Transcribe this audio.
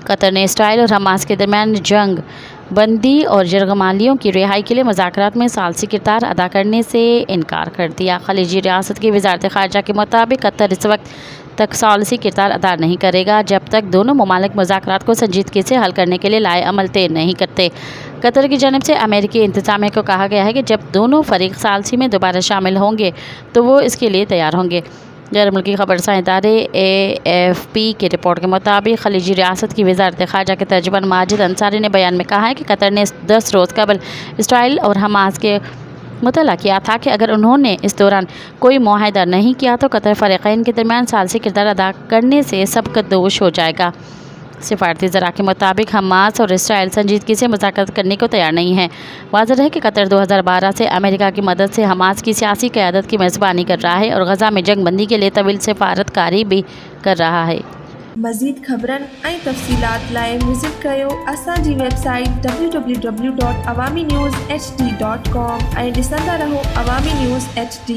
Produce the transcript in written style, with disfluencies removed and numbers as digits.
Qatar ने Israel और Hamas के दरमियान जंग बंदी और यरगमालियों की रिहाई के लिए मुज़ाकरात में सालसी किरदार अदा करने से इनकार कर दिया। खलीजी रियासत की वज़ारत ख़ारजा के मुताबिक कतर इस वक्त तक सालसी किरदार अदा नहीं करेगा जब तक दोनों ममालिक मुज़ाकरात को संजीदगी से हल करने के लिए लाए अमल तय नहीं करते। कतर की जानिब से अमेरिकी इंतज़ामिया को कहा गया है कि जब दोनों फरीक सालसी में दोबारा शामिल होंगे तो वो इसके लिए तैयार होंगे। गैर मुल्की खबरसां इदारे AFP की रिपोर्ट के मुताबिक खलीजी रियासत की वज़ारत ख़ारजा के तर्जुमान माजिद अंसारी ने बयान में कहा है कि कतर ने 10 रोज़ कबल इसराइल और हमास के मुतला किया था कि अगर उन्होंने इस दौरान कोई मुआहदा नहीं किया तो कतर फ़रीक़ैन के दरमियान सालसी किरदार अदा करने से सबकदोश हो जाएगा। सिफारती ज़रा के मुताबिक हमास और इसराइल संजीदगी से मुज़ाकरात करने को तैयार नहीं है। वाज़ेह है कि कतर 2012 से अमेरिका की मदद से हमास की सियासी क़यादत की मेज़बानी कर रहा है और गज़ा में जंग बंदी के लिए तवील सिफारतकारी भी कर रहा है। मज़ीद ख़बरनि ऐं तफ़सीलात लाइ विज़िट कयो असांजी वेबसाइट www.awamiNewsHD.com ऐं ॾिसंदा रहो अवामी न्यूज़ HD।